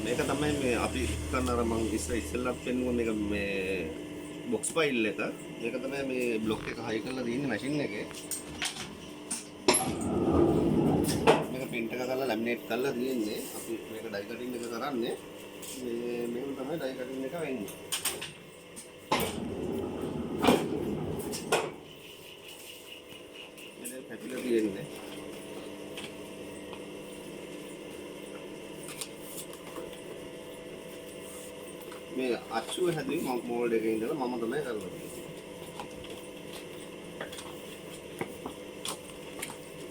මේක තමයි මේ අපි කරන අර මම ඉස්සෙල්ලත් පෙන්නුව මේක මේ බොක්ස් ෆයිල් එක. මේක තමයි මේ බ්ලොක් එක හයි කරලා තියෙන්නේ මැෂින් එකේ. මේක print එක කරලා ලැමිනේට් කරලා තියෙන්නේ. අපි මේක ඩයි කටින් එක කරන්නේ. මේක තමයි ඩයි කටින් එක වෙන්නේ. මේක පැතිලා තියෙන්නේ. මේ අච්චුව හැදුවේ මෝල්ඩ් එකේ ඉඳලා මම තමයි කරලා තියෙන්නේ.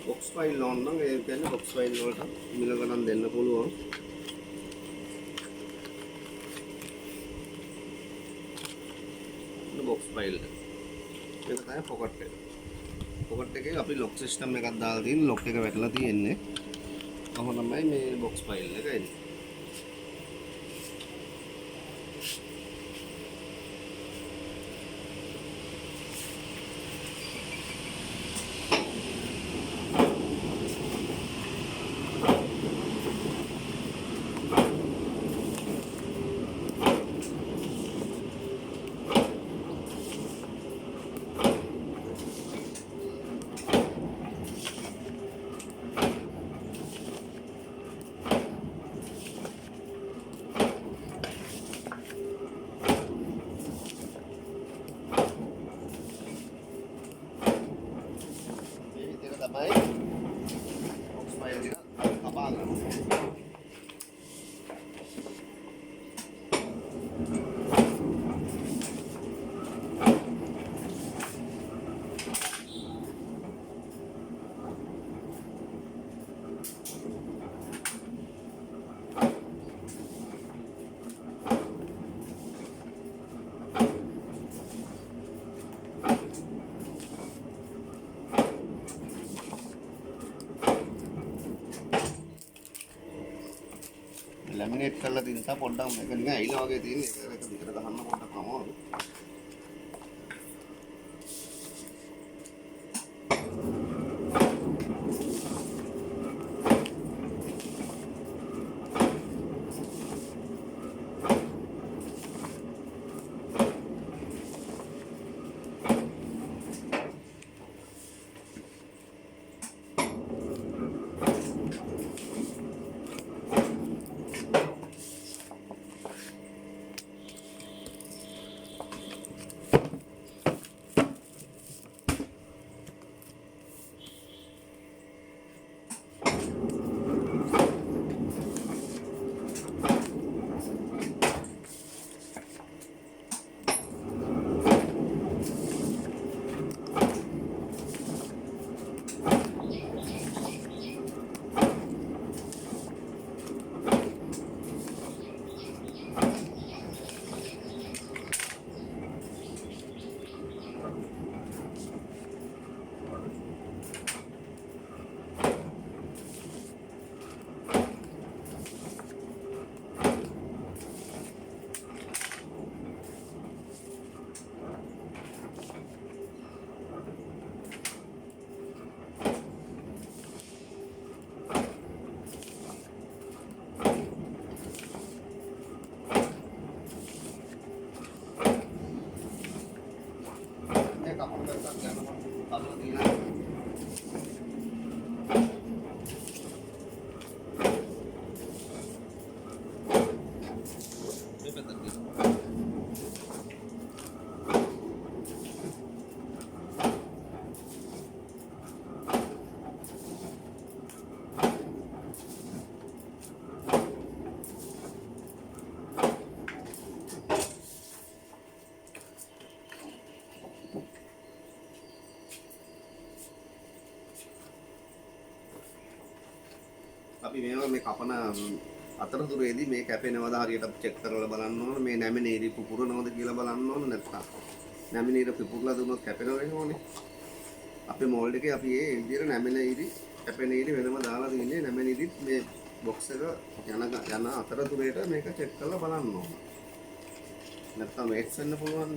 බොක්ස් ෆයිල් ඕන නම් ඒ කියන්නේ බොක්ස් ෆයිල් වලට මිල ගණන් දෙන්න පුළුවන්. බොක්ස් ෆයිල් එක. මේක තමයි පොකට් එක. පොකට් එකේ අපි ලොක් සිස්ටම් එකක් දාලා තියෙන ලොක් එක වැටලා තියෙන්නේ. කොහොම තමයි මේ බොක්ස් ෆයිල් එක එන්නේ. තමයි බොක්ස් ෆයිල් එක කපා ගන්න. ලැමිනේට් කරලා තියෙන නිසා පොඩ්ඩක් මේක නිකන් ඇයිලා වගේ තියෙන එක විතර ගහන්න පොඩ්ඩක් අමාරුයි. අපි මේවා මේ කපන අතරතුරේදී මේ කැපෙනවද හරියට චෙක් කරලා බලන්න ඕන. මේ නැමෙන ඉරි පුපුරනවද කියලා බලන්න ඕන. නැත්නම් නැමෙන ඉරි පුපුරලා දුන්නොත් කැපෙනව වෙනවනේ. අපේ මෝල්ඩ් එකේ අපි ඒ විදිහට නැමෙන ඉරි කැපෙන ඉරි වෙනම දාලා තියෙන්නේ. නැමෙන ඉරිත් මේ බොක්ස් එක යන අතරතුරේට මේක චෙක් කරලා බලන්න ඕන. නැත්නම් මේක්ස් වෙන්න පුළුවන්.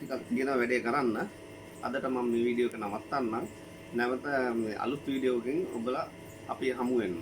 ටිකක් තියෙන වැඩේ කරන්න. අදට මම මේ වීඩියෝ එක නවත්තන්නම්. නැවත අලුත් වීඩියෝකින් ඔබලා අපි හමු වෙන්න.